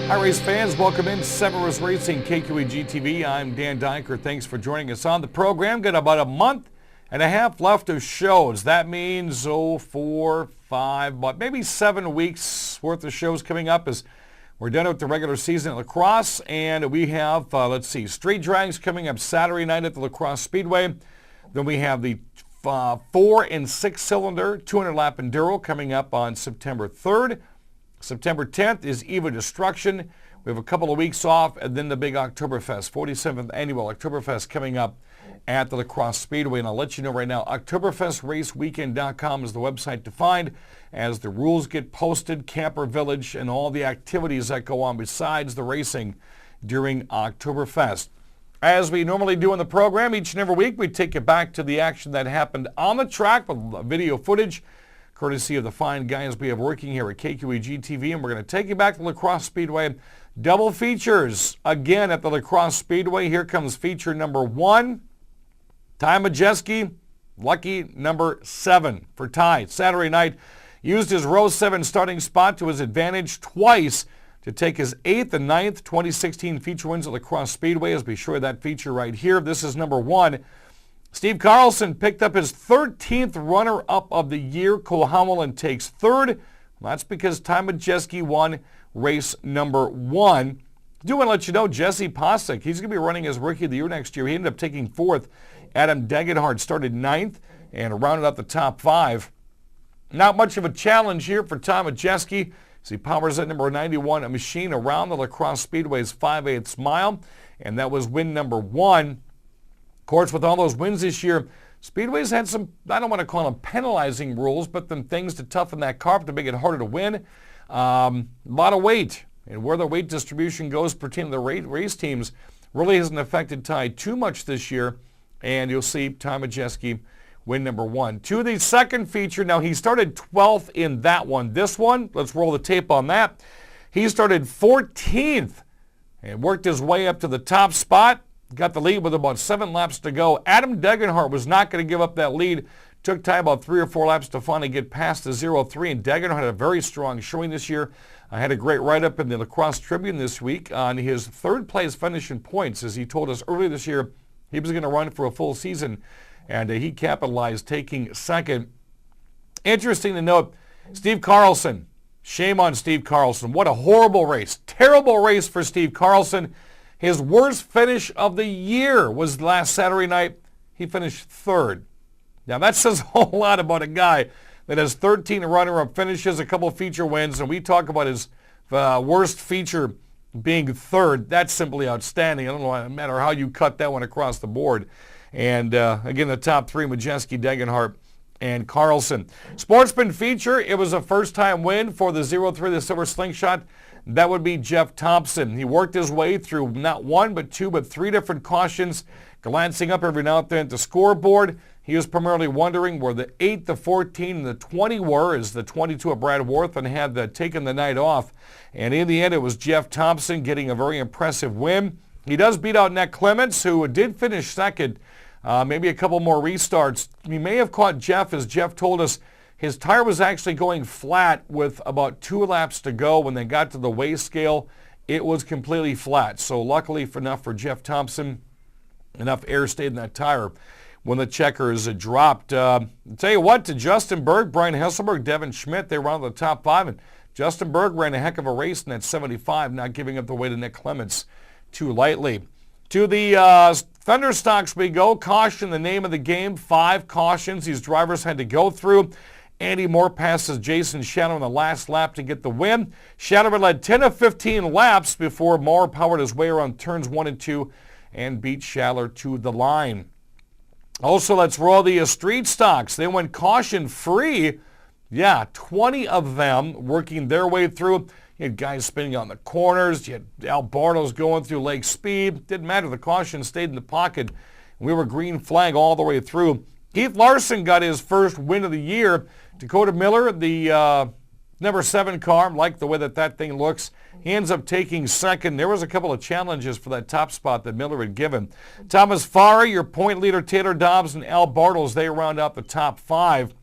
Hi, race fans. Welcome in Semmelrose Racing, KQEG TV. I'm Dan Dyker. Thanks for joining us on the program. Got about a month and a half left of shows. That means, 4, 5, but maybe 7 weeks worth of shows coming up as we're done with the regular season at La Crosse. And we have, street drags coming up Saturday night at the La Crosse Speedway. Then we have the 4 and 6 cylinder 200 lap enduro coming up on September 3rd. September 10th is Eve of Destruction. We have a couple of weeks off, and then the big Oktoberfest, 47th annual Oktoberfest coming up at the La Crosse Speedway. And I'll let you know right now, OktoberfestRaceWeekend.com is the website to find as the rules get posted, Camper Village, and all the activities that go on besides the racing during Oktoberfest. As we normally do on the program, each and every week, we take you back to the action that happened on the track with video footage, courtesy of the fine guys we have working here at KQEG TV, and we're going to take you back to La Crosse Speedway. Double features again at the La Crosse Speedway. Here comes feature number 1. Ty Majeski, lucky number 7 for Ty. Saturday night, used his row 7 starting spot to his advantage twice to take his 8th and 9th 2016 feature wins at La Crosse Speedway. As we show you that feature right here. This is number 1. Steve Carlson picked up his 13th runner-up of the year. Cohamelin takes 3rd. Well, that's because Ty Majeski won race number 1. I do want to let you know, Jesse Posick, he's going to be running as Rookie of the Year next year. He ended up taking 4th. Adam Degenhardt started 9th and rounded up the top 5. Not much of a challenge here for Ty Majeski as he powers that number 91 a machine around the La Crosse Speedway's 5/8 mile, and that was win number 1. Of course, with all those wins this year, Speedway's had some, I don't want to call them penalizing rules, but some things to toughen that car up to make it harder to win. A lot of weight, and where the weight distribution goes pertaining to the race teams really hasn't affected Ty too much this year, and you'll see Ty Majeski win number 1. To the second feature, now he started 12th in that one. This one, let's roll the tape on that. He started 14th and worked his way up to the top spot. Got the lead with about 7 laps to go. Adam Degenhardt was not going to give up that lead. Took Ty about 3 or 4 laps to finally get past the 0-3, and Degenhardt had a very strong showing this year. I had a great write-up in the La Crosse Tribune this week on his 3rd place finish in points, as he told us earlier this year he was going to run for a full season, and he capitalized, taking 2nd. Interesting to note, Steve Carlson. Shame on Steve Carlson. What a horrible race. Terrible race for Steve Carlson. His worst finish of the year was last Saturday night. He finished 3rd. Now that says a whole lot about a guy that has 13 runner-up finishes, a couple feature wins, and we talk about his worst feature being 3rd. That's simply outstanding. I don't know, no matter how you cut that one across the board. And again, the top 3, Majeski, Degenhardt, and Carlson. Sportsman feature, it was a first-time win for the 0-3, the Silver Slingshot. That would be Jeff Thompson. He worked his way through not 1, but 2, but 3 different cautions, glancing up every now and then at the scoreboard. He was primarily wondering where the 8, the 14, and the 20 were, as the 22 of Brad Worthen had taken the night off. And in the end, it was Jeff Thompson getting a very impressive win. He does beat out Nick Clements, who did finish 2nd. Maybe a couple more restarts. He may have caught Jeff, as Jeff told us. His tire was actually going flat with about 2 laps to go. When they got to the weigh scale, it was completely flat. So luckily enough for Jeff Thompson, enough air stayed in that tire when the checkers dropped. I'll tell you what, to Justin Berg, Brian Hesselberg, Devin Schmidt, they were on the top 5. And Justin Berg ran a heck of a race in that 75, not giving up the way to Nick Clements too lightly. To the Thunderstocks we go. Caution, the name of the game. 5 cautions these drivers had to go through. Andy Moore passes Jason Shadow in the last lap to get the win. Shadow led 10 of 15 laps before Moore powered his way around turns 1 and 2 and beat Schaller to the line. Also, let's roll the street stocks. They went caution free. Yeah, 20 of them working their way through. You had guys spinning on the corners. You had Al Bartles going through Lake Speed. Didn't matter. The caution stayed in the pocket. We were green flag all the way through. Keith Larson got his first win of the year. Dakota Miller, the number 7 car, liked the way that thing looks. He ends up taking 2nd. There was a couple of challenges for that top spot that Miller had given. Thomas Farah, your point leader, Taylor Dobbs, and Al Bartles, they round out the top 5.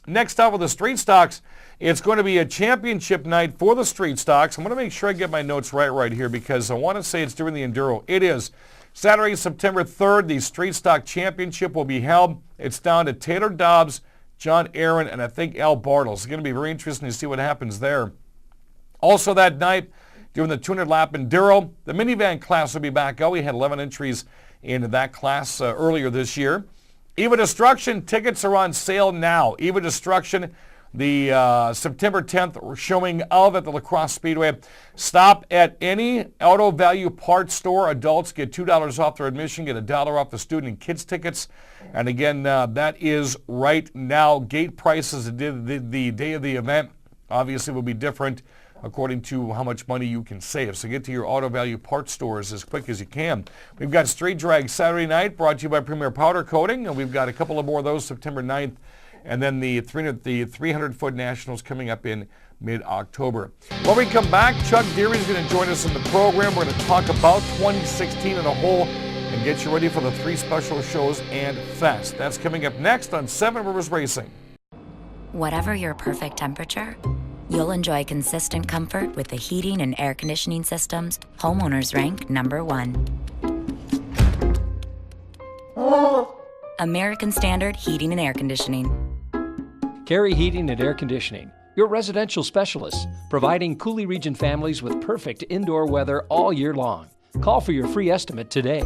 Next up with the street stocks, it's going to be a championship night for the street stocks. I'm going to make sure I get my notes right here because I want to say it's during the Enduro. It is. Saturday, September 3rd, the Street Stock Championship will be held. It's down to Taylor Dobbs, John Aaron, and I think Al Bartles. It's going to be very interesting to see what happens there. Also that night, during the 200-lap Enduro, the minivan class will be back out. We had 11 entries into that class earlier this year. Eva Destruction tickets are on sale now. Eva Destruction, the September 10th showing of at the La Crosse Speedway. Stop at any auto value parts store. Adults get $2 off their admission, get $1 off the student and kids tickets. And again, that is right now. Gate prices the day of the event obviously will be different according to how much money you can save. So get to your auto value parts stores as quick as you can. We've got Street Drag Saturday night brought to you by Premier Powder Coating, and we've got a couple of more of those September 9th, and then the 300-foot Nationals coming up in mid-October. When we come back, Chuck Deery is going to join us in the program. We're going to talk about 2016 in a whole and get you ready for the 3 special shows and fest. That's coming up next on Seven Rivers Racing. Whatever your perfect temperature, you'll enjoy consistent comfort with the heating and air conditioning systems homeowners rank #1. American Standard Heating and Air Conditioning. Carey Heating and Air Conditioning, your residential specialists, providing Coulee Region families with perfect indoor weather all year long. Call for your free estimate today.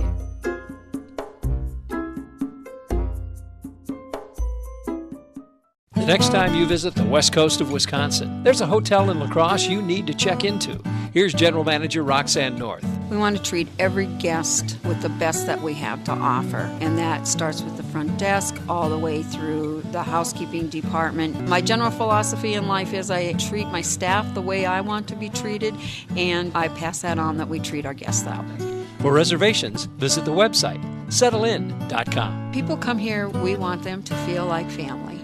The next time you visit the west coast of Wisconsin, there's a hotel in La Crosse you need to check into. Here's General Manager Roxanne North. We want to treat every guest with the best that we have to offer, and that starts with the front desk all the way through the housekeeping department. My general philosophy in life is I treat my staff the way I want to be treated, and I pass that on that we treat our guests that way. For reservations, visit the website, settlein.com. People come here, we want them to feel like family.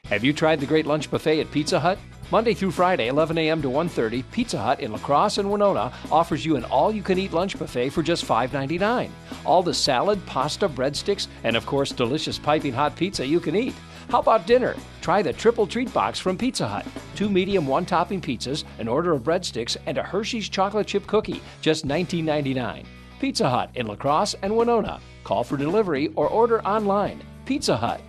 Have you tried the great lunch buffet at Pizza Hut? Monday through Friday, 11 a.m. to 1:30, Pizza Hut in La Crosse and Winona offers you an all-you-can-eat lunch buffet for just $5.99. All the salad, pasta, breadsticks, and of course, delicious piping hot pizza you can eat. How about dinner? Try the Triple Treat Box from Pizza Hut. 2 medium, 1-topping pizzas, an order of breadsticks, and a Hershey's chocolate chip cookie, just $19.99. Pizza Hut in La Crosse and Winona. Call for delivery or order online. Pizza Hut.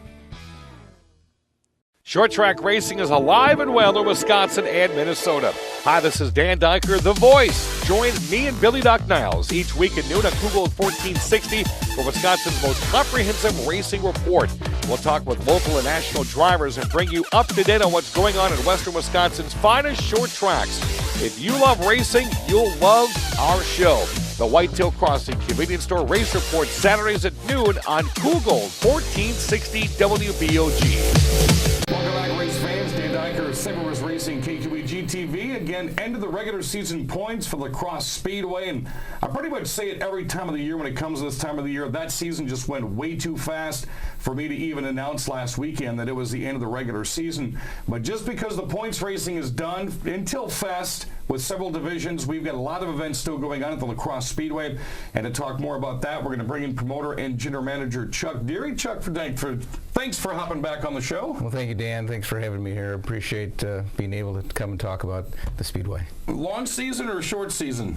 Short track racing is alive and well in Wisconsin and Minnesota. Hi, this is Dan Dyker, The Voice. Join me and Billy Doc Niles each week at noon on Google 1460 for Wisconsin's most comprehensive racing report. We'll talk with local and national drivers and bring you up to date on what's going on in western Wisconsin's finest short tracks. If you love racing, you'll love our show. The Whitetail Crossing Convenience Store Race Report, Saturdays at noon on Google 1460 WBOG. Welcome back, race fans. Dan Dyker, Seven Rivers Racing, KQEG TV. Again, end of the regular season points for the Crosse Speedway. And I pretty much say it every time of the year when it comes to this time of the year. That season just went way too fast for me to even announce last weekend that it was the end of the regular season. But just because the points racing is done until Fest with several divisions, we've got a lot of events still going on at the La Crosse Speedway. And to talk more about that, we're going to bring in promoter and general manager Chuck Deery. Chuck, thanks for hopping back on the show. Well, thank you, Dan. Thanks for having me here. Appreciate being able to come and talk about the Speedway. Long season or short season?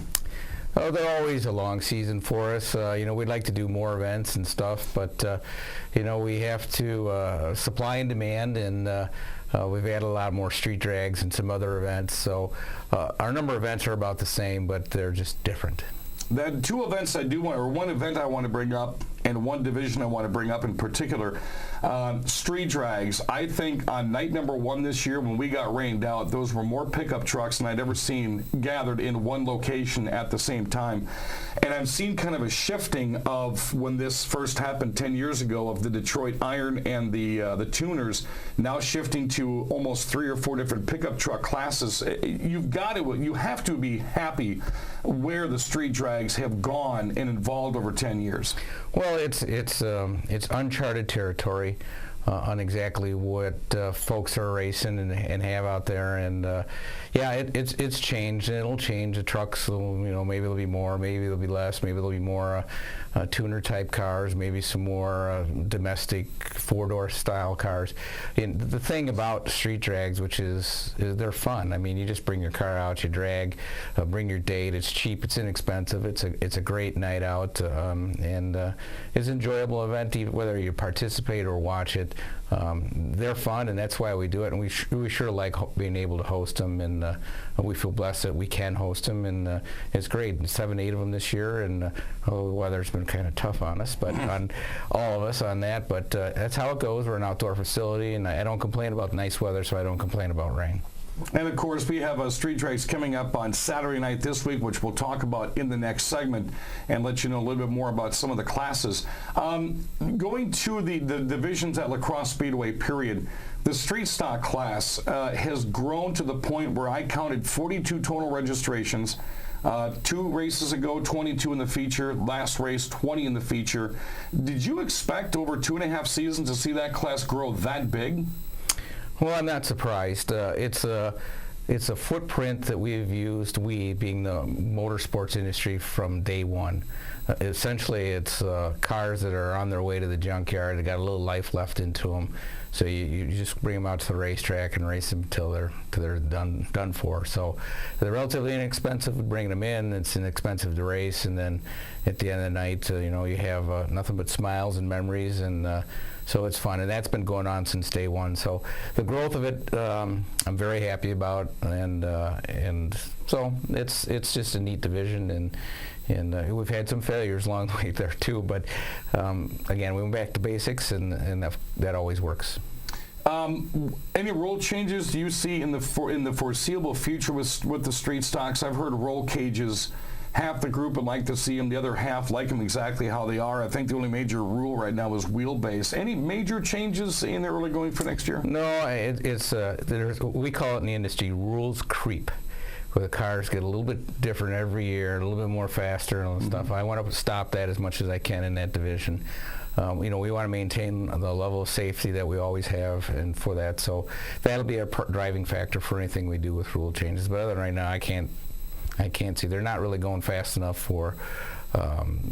Oh, they're always a long season for us. We'd like to do more events and stuff, but we have to supply and demand, and we've added a lot more street drags and some other events. So our number of events are about the same, but they're just different. The two events one event I want to bring up and one division I want to bring up in particular, street drags. I think on night number 1 this year when we got rained out, those were more pickup trucks than I'd ever seen gathered in one location at the same time. And I've seen kind of a shifting of when this first happened 10 years ago of the Detroit Iron and the Tuners now shifting to almost 3 or 4 different pickup truck classes. You have to be happy where the street drags have gone and evolved over 10 years. Well, it's uncharted territory. on exactly what folks are racing and have out there. And yeah, it's changed, and it'll change. The trucks, maybe there'll be more, maybe there'll be less, maybe there'll be more tuner type cars, maybe some more domestic four-door style cars. And the thing about street drags, which is they're fun. I mean, you just bring your car out, you drag, bring your date. It's cheap, it's inexpensive, it's a great night out, and it's an enjoyable event, whether you participate or watch it. They're fun, and that's why we do it, and we sure like being able to host them, and we feel blessed that we can host them, and it's great. 7, 8 of them this year, and the weather's been kind of tough on us, but on all of us on that, but that's how it goes. We're an outdoor facility, and I don't complain about nice weather, so I don't complain about rain. And of course, we have street drags coming up on Saturday night this week, which we'll talk about in the next segment and let you know a little bit more about some of the classes. Going to the divisions at La Crosse Speedway, period, the street stock class has grown to the point where I counted 42 total registrations. 2 races ago, 22 in the feature. Last race, 20 in the feature. Did you expect over 2.5 seasons to see that class grow that big? Well, I'm not surprised. It's a footprint that we've used, we being the motorsports industry, from day one. Essentially, it's cars that are on their way to the junkyard. They got a little life left into them, so you just bring them out to the racetrack and race them until they're done for. So they're relatively inexpensive bringing them in. It's inexpensive to race, and then at the end of the night, you have nothing but smiles and memories, and so it's fun, and that's been going on since day one. So the growth of it, I'm very happy about, and so it's just a neat division, and we've had some failures along the way there too. But again, we went back to basics, and that always works. Any rule changes do you see in the foreseeable future with the street stocks? I've heard roll cages. Half the group would like to see them, the other half like them exactly how they are. I think the only major rule right now is wheelbase. Any major changes in the early going for next year? No, we call it in the industry rules creep, where the cars get a little bit different every year, a little bit more faster and all that stuff. I want to stop that as much as I can in that division. We want to maintain the level of safety that we always have, and for that, so that'll be a driving factor for anything we do with rule changes. But other than right now, I can't see. They're not really going fast enough for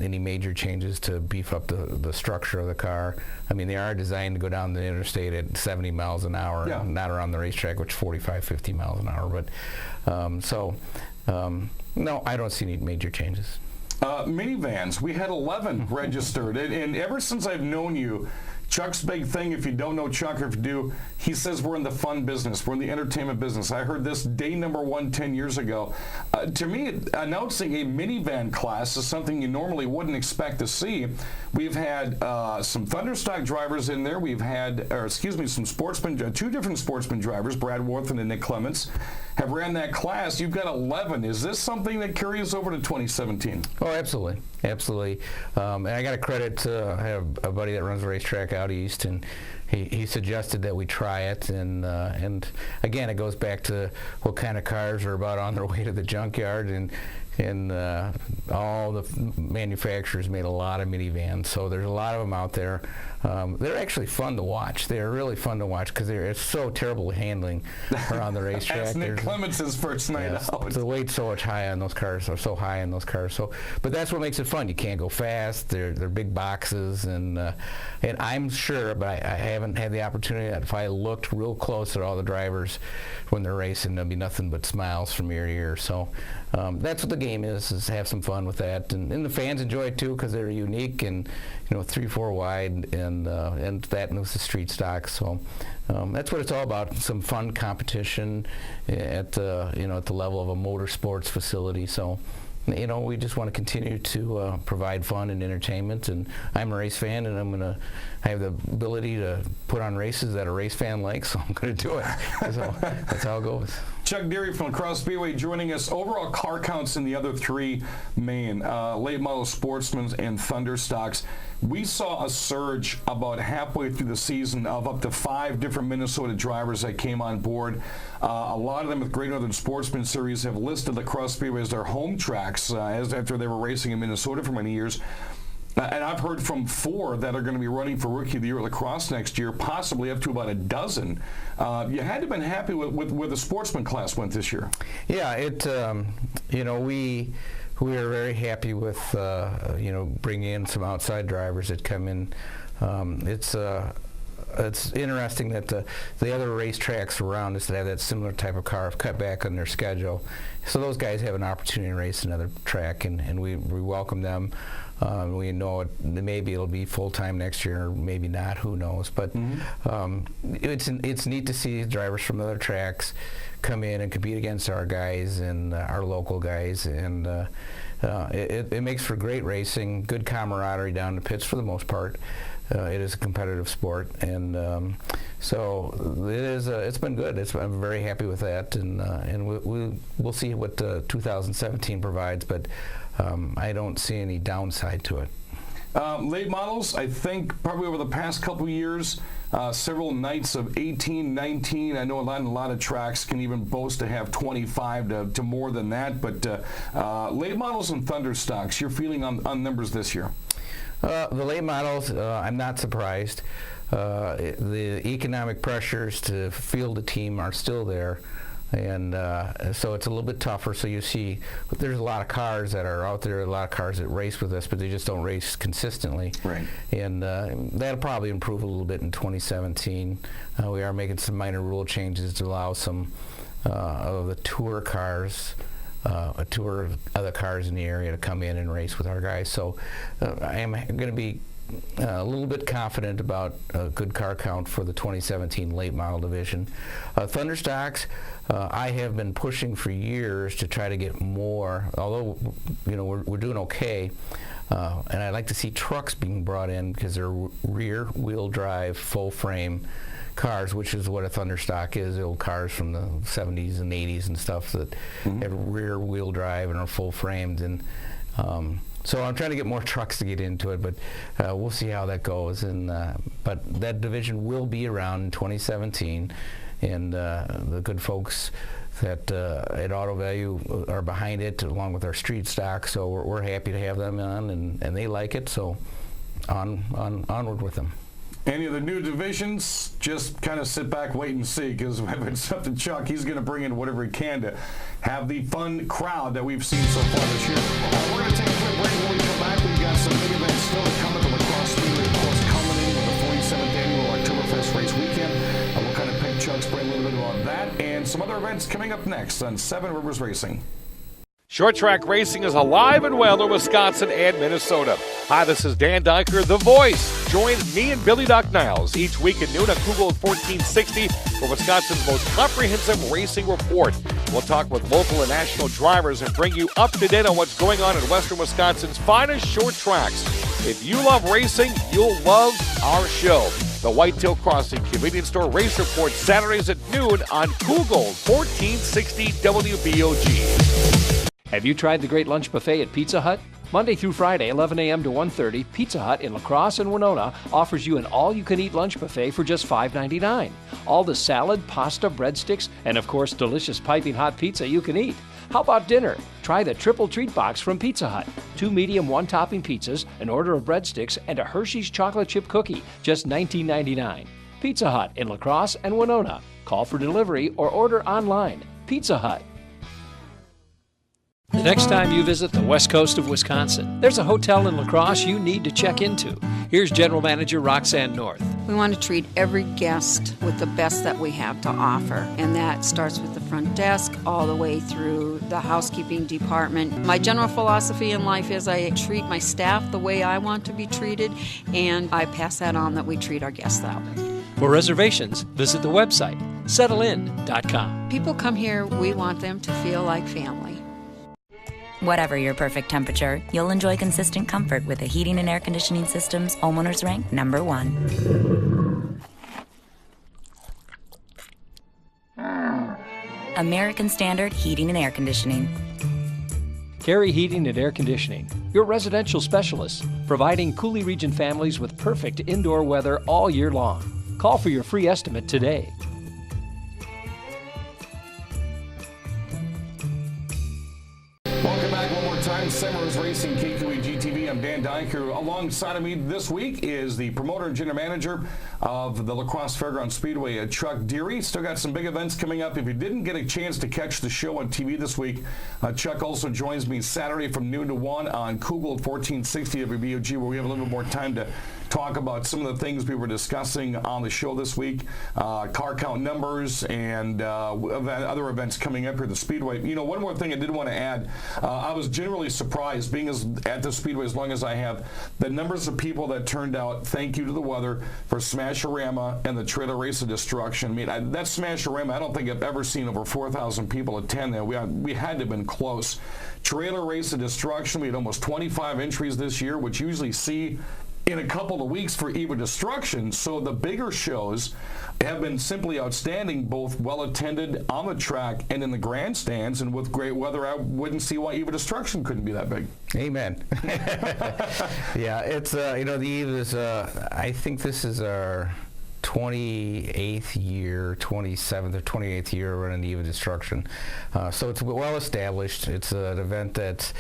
any major changes to beef up the structure of the car. I mean, they are designed to go down the interstate at 70 miles an hour, not around the racetrack, which is 45, 50 miles an hour. But no, I don't see any major changes. Minivans, we had 11 registered, and ever since I've known you, Chuck's big thing, if you don't know Chuck, or if you do, he says we're in the fun business, we're in the entertainment business. I heard this day number 1 10 years ago. To me, announcing a minivan class is something you normally wouldn't expect to see. We've had some Thunderstock drivers in there. We've had, some sportsmen, 2 different sportsman drivers, Brad Worthen and Nick Clements, have ran that class. You've got 11. Is this something that carries over to 2017? Oh, absolutely. Absolutely. And I got to credit to, I have a buddy that runs a racetrack out east, and he suggested that we try it, and again, it goes back to what kind of cars are about on their way to the junkyard, and all the manufacturers made a lot of minivans, so there's a lot of them out there. They're actually fun to watch. They're really fun to watch because it's so terrible handling around the racetrack. That's Nick Clements' first night out. The weight's so much high on those cars, or so high in those cars. So, but that's what makes it fun. You can't go fast. They're big boxes, and I'm sure, but I haven't had the opportunity. If I looked real close at all the drivers when they're racing, there'll be nothing but smiles from ear to ear. So that's what the game is have some fun with that, and the fans enjoy it too because they're unique and 3-4 wide, and that knows the street stock. So that's what it's all about, some fun competition at the level of a motorsports facility. So we just want to continue to provide fun and entertainment, and I'm a race fan, and I have the ability to put on races that a race fan likes, so I'm going to do it. So that's how it goes. Chuck Deery from Crosse Speedway joining us. Overall car counts in the other 3 main late model sportsmen and Thunderstocks. We saw a surge about halfway through the season of up to 5 different Minnesota drivers that came on board. A lot of them with Great Northern Sportsman Series have listed the Crosse Speedway as their home tracks after they were racing in Minnesota for many years. And I've heard from 4 that are going to be running for Rookie of the Year at lacrosse next year, possibly up to about a dozen. You had to have been happy with where the sportsman class went this year. Yeah, we are very happy with bringing in some outside drivers that come in. It's interesting that the other racetracks around us that have that similar type of car have cut back on their schedule. So those guys have an opportunity to race another track, and we welcome them. We know maybe it'll be full-time next year, or maybe not, who knows. But it's neat to see drivers from other tracks come in and compete against our guys and our local guys. And it makes for great racing, good camaraderie down the pits for the most part. It is a competitive sport, and so it's been good. I'm very happy with that, and we'll see what 2017 provides, but I don't see any downside to it. Late models, I think probably over the past couple of years, several nights of 18, 19. I know a lot of tracks can even boast to have 25 to more than that, but late models and Thunder stocks, your feeling on numbers this year? The late models, I'm not surprised. The economic pressures to field a team are still there, and so it's a little bit tougher. So you see, there's a lot of cars that are out there, a lot of cars that race with us, but they just don't race consistently. Right. And that'll probably improve a little bit in 2017. We are making some minor rule changes to allow some of the tour cars, a tour of other cars in the area to come in and race with our guys. So I am going to be a little bit confident about a good car count for the 2017 late model division. Thunder stocks, I have been pushing for years to try to get more, although we're doing okay. And I'd like to see trucks being brought in because they're rear wheel drive, full frame cars, which is what a Thunder stock is, the old cars from the 70s and 80s and stuff that have rear wheel drive and are full framed. And so I'm trying to get more trucks to get into it, but we'll see how that goes. And but that division will be around in 2017, and the good folks that at Auto Value are behind it, along with our street stock. So we're happy to have them on, and they like it. So onward with them. Any of the new divisions, just kind of sit back, wait and see, because if it's up to Chuck, he's going to bring in whatever he can to have the fun crowd that we've seen so far this year. We're going to take a quick break. When we come back, we've got some big events still to come at the Crosse Speedway, of course, culminating with the 47th annual Oktoberfest race weekend. We'll kind of pick Chuck's brain a little bit about that and some other events coming up next on Seven Rivers Racing. Short track racing is alive and well in Wisconsin and Minnesota. Hi, this is Dan Diker, The Voice. Join me and Billy Doc Niles each week at noon on Google 1460 for Wisconsin's most comprehensive racing report. We'll talk with local and national drivers and bring you up to date on what's going on in western Wisconsin's finest short tracks. If you love racing, you'll love our show. The Whitetail Crossing Convenience Store Race Report, Saturdays at noon on Google 1460 WBOG. Have you tried the great lunch buffet at Pizza Hut? Monday through Friday, 11 a.m. to 1:30, Pizza Hut in La Crosse and Winona offers you an all-you-can-eat lunch buffet for just $5.99. All the salad, pasta, breadsticks, and of course, delicious piping hot pizza you can eat. How about dinner? Try the Triple Treat Box from Pizza Hut. 2 medium, 1-topping pizzas, an order of breadsticks, and a Hershey's chocolate chip cookie, just $19.99. Pizza Hut in La Crosse and Winona. Call for delivery or order online. Pizza Hut. The next time you visit the west coast of Wisconsin, there's a hotel in La Crosse you need to check into. Here's General Manager Roxanne North. We want to treat every guest with the best that we have to offer, and that starts with the front desk all the way through the housekeeping department. My general philosophy in life is I treat my staff the way I want to be treated, and I pass that on that we treat our guests that way. For reservations, visit the website, settlein.com. People come here, we want them to feel like family. Whatever your perfect temperature, you'll enjoy consistent comfort with the heating and air conditioning systems homeowners rank #1. American Standard Heating and Air Conditioning. Carey Heating and Air Conditioning, your residential specialists, providing Coulee region families with perfect indoor weather all year long. Call for your free estimate today. Welcome back one more time. Seven Rivers Racing, KQEG TV. I'm Dan Dyker. Alongside of me this week is the promoter and general manager of the La Crosse Fairgrounds Speedway, Chuck Deery. Still got some big events coming up. If you didn't get a chance to catch the show on TV this week, Chuck also joins me Saturday from noon to 1 on Kugel at 1460 WBOG, where we have a little bit more time to talk about some of the things we were discussing on the show this week, car count numbers and other events coming up here at the Speedway. You know, one more thing I did want to add, I was generally surprised, being at the Speedway as long as I have, the numbers of people that turned out, thank you to the weather, for Smash-A-Rama and the Trailer Race of Destruction. I mean, that Smash-A-Rama, I don't think I've ever seen over 4,000 people attend that. We had to have been close. Trailer Race of Destruction, we had almost 25 entries this year, which you usually see in a couple of weeks for EVA Destruction. So the bigger shows have been simply outstanding, both well attended on the track and in the grandstands, and with great weather I wouldn't see why EVA Destruction couldn't be that big. Amen. Yeah, it's you know, the EVA is I think this is our 28th year, 27th or 28th year running the EVA Destruction. So it's well established. It's an event that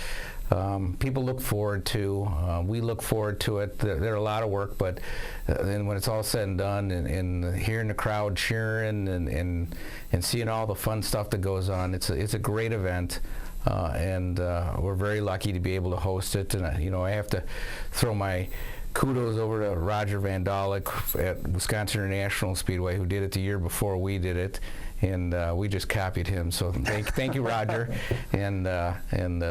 people look forward to. We look forward to it. They're a lot of work, but then when it's all said and done, and hearing the crowd cheering and seeing all the fun stuff that goes on, it's a great event. And we're very lucky to be able to host it. And you know, I have to throw my kudos over to Roger Van Dalik at Wisconsin International Speedway, who did it the year before we did it, and we just copied him. So thank you, Roger. And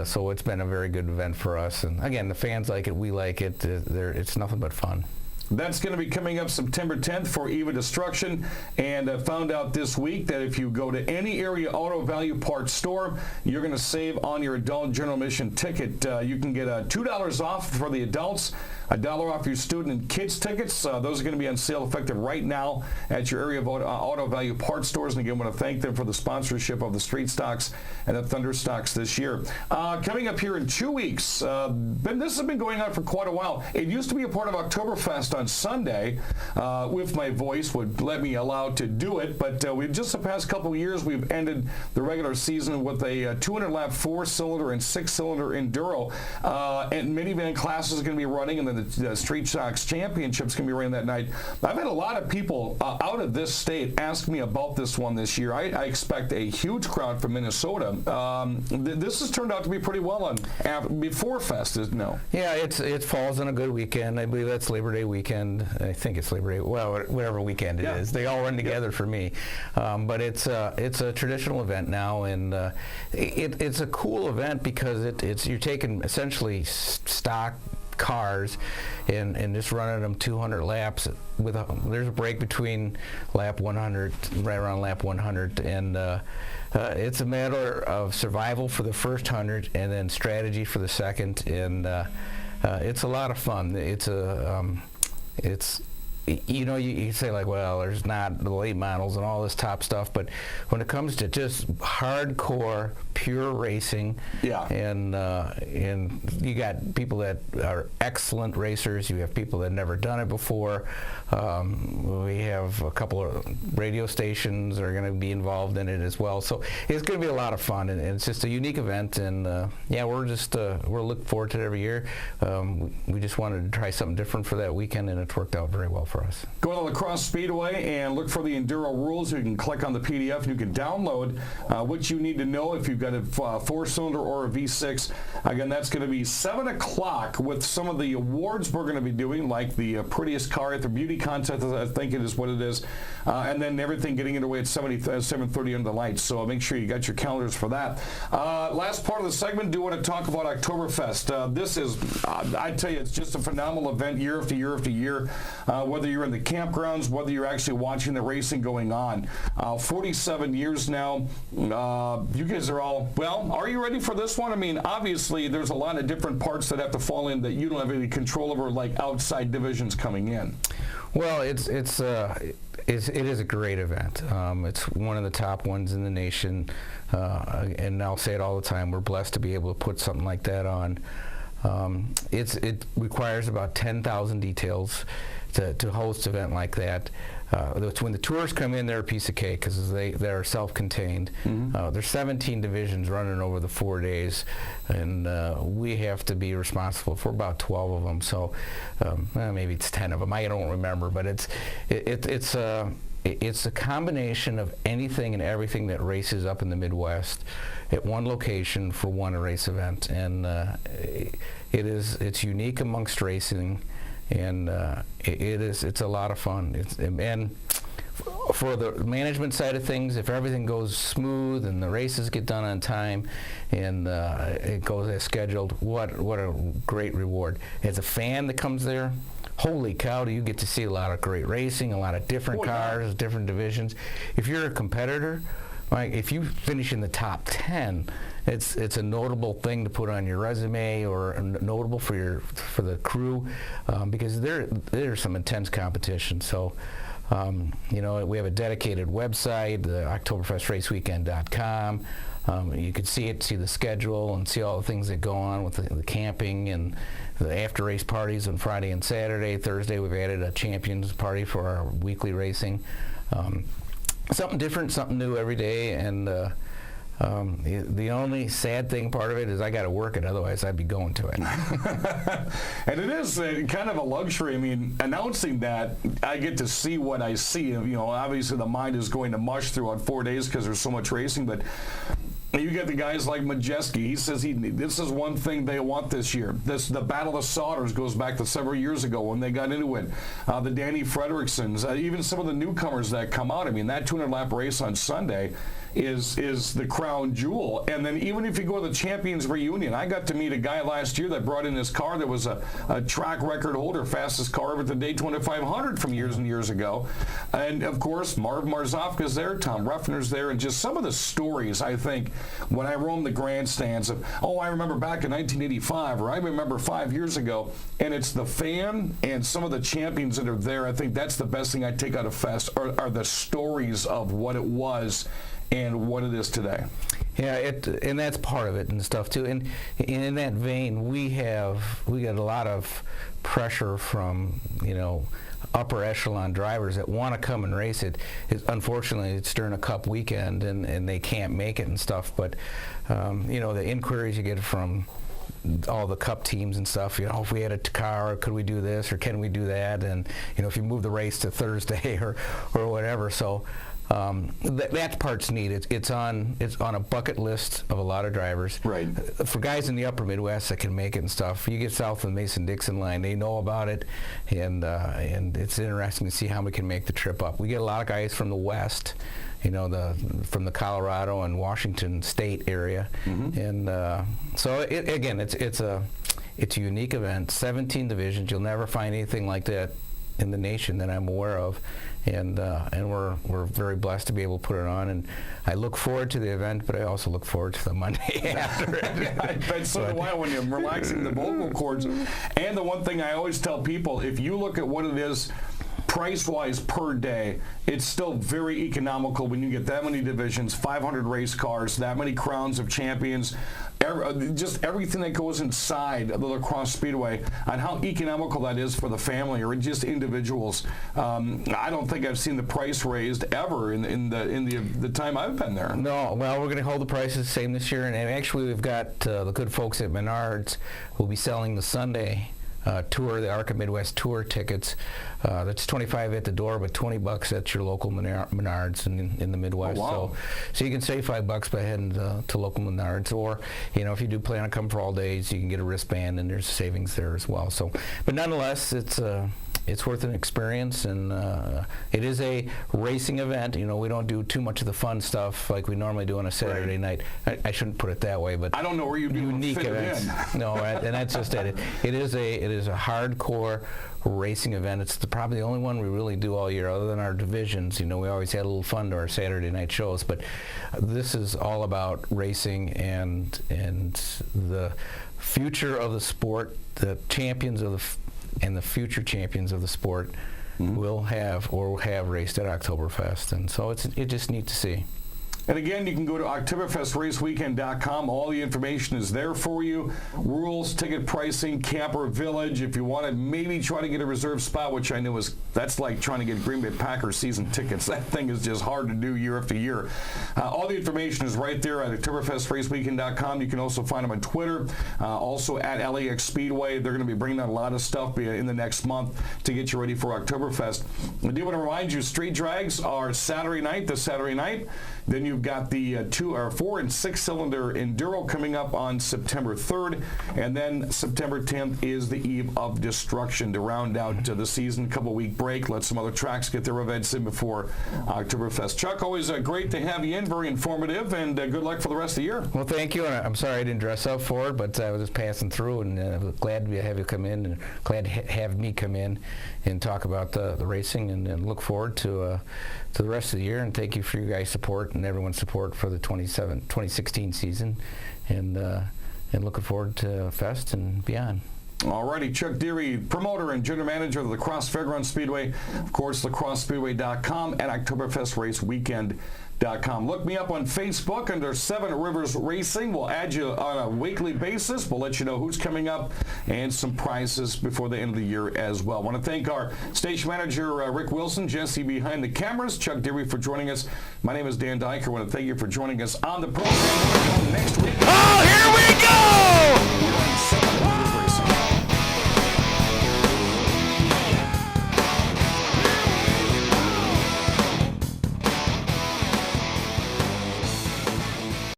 so it's been a very good event for us. And again, the fans like it, we like it. It's nothing but fun. That's going to be coming up September 10th for EVA Destruction, and I found out this week that if you go to any area auto value parts store, you're going to save on your adult general admission ticket. You can get $2 off for the adults, $1 off your student and kids tickets. Those are going to be on sale effective right now at your area of auto value parts stores. And again, I want to thank them for the sponsorship of the Street Stocks and the Thunder Stocks this year. Coming up here in 2 weeks, this has been going on for quite a while. It used to be a part of Oktoberfest on Sunday, if my voice would let me allow to do it, but we've just the past couple of years, we've ended the regular season with a 200-lap 4-cylinder and 6-cylinder enduro, and minivan classes are going to be running, and then the Street Stocks Championships going to be running that night. I've had a lot of people out of this state ask me about this one this year. I expect a huge crowd from Minnesota. This has turned out to be pretty well on before Fest, isn't it? Yeah, it falls on a good weekend. I believe that's Labor Day weekend. I think it's Labor Day. Well, whatever weekend it is, they all run together for me. But it's a traditional event now, and it's a cool event because you're taking essentially stock cars and just running them 200 laps there's a break between lap 100, right around lap 100, and it's a matter of survival for the first 100 and then strategy for the second, and it's a lot of fun. It's you know, you say like, well, there's not the late models and all this top stuff, but when it comes to just hardcore, pure racing, and you got people that are excellent racers, you have people that never done it before. We have a couple of radio stations that are going to be involved in it as well, so it's going to be a lot of fun, and it's just a unique event, and we're looking forward to it every year. We just wanted to try something different for that weekend, and it's worked out very well for us. Go to La Crosse Speedway and look for the Enduro rules. You can click on the PDF and you can download what you need to know if you've got a 4-cylinder or a V6. Again, that's going to be 7 o'clock with some of the awards we're going to be doing, like the prettiest car at the beauty contest, I think it is what it is, and then everything getting underway at 7:30 under the lights. So make sure you got your calendars for that. Last part of the segment, do want to talk about Oktoberfest. This is, I tell you, it's just a phenomenal event year after year after year. Whether you're in the campgrounds, whether you're actually watching the racing going on. 47 years now. You guys are all, well, are you ready for this one? I mean, obviously, there's a lot of different parts that have to fall in that you don't have any control over, like outside divisions coming in. Well, it is a great event. It's one of the top ones in the nation, and I'll say it all the time. We're blessed to be able to put something like that on. It requires about 10,000 details to host an event like that. When the tours come in, they're a piece of cake because they're self-contained. There's 17 divisions running over the 4 days, and we have to be responsible for about 12 of them. So maybe it's 10 of them. I don't remember, but it's a combination of anything and everything that races up in the Midwest at one location for one race event, and it's unique amongst racing. And it's a lot of fun. And for the management side of things, if everything goes smooth and the races get done on time and it goes as scheduled, what a great reward. As a fan that comes there, holy cow, do you get to see a lot of great racing, a lot of different cars, different divisions. If you're a competitor, like if you finish in the top 10, it's a notable thing to put on your resume, or notable for the crew, because there's some intense competition. So, we have a dedicated website, the Oktoberfestraceweekend.com. You can see the schedule and see all the things that go on with the camping and the after race parties on Friday and Saturday. Thursday we've added a champions party for our weekly racing. Something different, something new every day, and the only sad thing part of it is I got to work it, otherwise I'd be going to it. And it is kind of a luxury. I mean, announcing that, I get to see what I see. Obviously the mind is going to mush throughout 4 days because there's so much racing, but you get the guys like Majeski. He says this is one thing they want this year. The Battle of Sodders goes back to several years ago when they got into it. The Danny Fredericksons, even some of the newcomers that come out. I mean, that 200-lap race on Sunday is the crown jewel. And then even if you go to the Champions Reunion, I got to meet a guy last year that brought in his car that was a track record holder, fastest car ever at the Daytona 500 from years and years ago. And, of course, Marv Marzofka's there, Tom Ruffner's there, and just some of the stories, I think, when I roam the grandstands of, I remember back in 1985, or I remember 5 years ago, and it's the fan and some of the champions that are there. I think that's the best thing I take out of Fest are the stories of what it was and what it is today. Yeah, and that's part of it and stuff too. And in that vein, we get a lot of pressure from upper echelon drivers that want to come and race it. Unfortunately, it's during a Cup weekend and they can't make it and stuff. But the inquiries you get from all the Cup teams and stuff, if we had a car, could we do this or can we do that? And if you move the race to Thursday or whatever. So. That part's neat. It's on a bucket list of a lot of drivers. Right. For guys in the upper Midwest that can make it and stuff, you get south of the Mason-Dixon line, they know about it, and it's interesting to see how we can make the trip up. We get a lot of guys from the West, from the Colorado and Washington State area, and so it's a unique event. 17 divisions. You'll never find anything like that in the nation that I'm aware of, and we're very blessed to be able to put it on. And I look forward to the event, but I also look forward to the Monday after it. I bet so do I when you're relaxing the vocal cords. And the one thing I always tell people, if you look at what it is price-wise per day, it's still very economical when you get that many divisions, 500 race cars, that many crowns of champions, just everything that goes inside the La Crosse Speedway, and how economical that is for the family or just individuals. I don't think I've seen the price raised ever in the time I've been there. No, well, we're going to hold the prices the same this year, and actually we've got the good folks at Menards who will be selling the Sunday tour, the ARCA Midwest Tour tickets. That's $25 at the door, but $20 at your local Menards in the Midwest. Oh, wow. So you can save $5 by heading to local Menards, or if you do plan on coming for all days, you can get a wristband, and there's savings there as well. So, but nonetheless, it's worth an experience, and it is a racing event. We don't do too much of the fun stuff like we normally do on a Saturday night. I shouldn't put it that way, but I don't know where you'd be unique fit events. in. No, and that's just it. It is a hardcore racing event. It's probably the only one we really do all year, other than our divisions. We always had a little fun to our Saturday night shows, but this is all about racing and the future of the sport. The champions and the future champions of the sport will have raced at Oktoberfest, and so it's just neat to see. And again, you can go to OktoberfestRaceWeekend.com. All the information is there for you. Rules, ticket pricing, camper village. If you want to maybe try to get a reserved spot, which I know that's like trying to get Green Bay Packers season tickets. That thing is just hard to do year after year. All the information is right there at OktoberfestRaceWeekend.com. You can also find them on Twitter, also at LAX Speedway. They're going to be bringing out a lot of stuff in the next month to get you ready for Oktoberfest. I do want to remind you, street drags are Saturday night, this Saturday night. Then you've got the 4 and 6 cylinder Enduro coming up on September 3rd, and then September 10th is the Eve of Destruction to round out the season. Couple-week break, let some other tracks get their events in before Oktoberfest. Chuck, always great to have you in, very informative, and good luck for the rest of the year. Well, thank you, and I'm sorry I didn't dress up for it, but I was just passing through, and I was glad to have you come in, and glad to have me come in and talk about the racing, and look forward to the rest of the year, and thank you for your guys' support and everyone's support for the 2016 season, and looking forward to Fest and beyond. Alrighty, Chuck Deery, promoter and general manager of the Crosse Fairgrounds Speedway. Of course, LacrosseSpeedway.com and OktoberfestRaceWeekend.com. Look me up on Facebook under 7 Rivers Racing. We'll add you on a weekly basis. We'll let you know who's coming up and some prizes before the end of the year as well. I want to thank our station manager, Rick Wilson, Jesse behind the cameras, Chuck Deery for joining us. My name is Dan Dyker. I want to thank you for joining us on the program. Next week. Oh, here we go!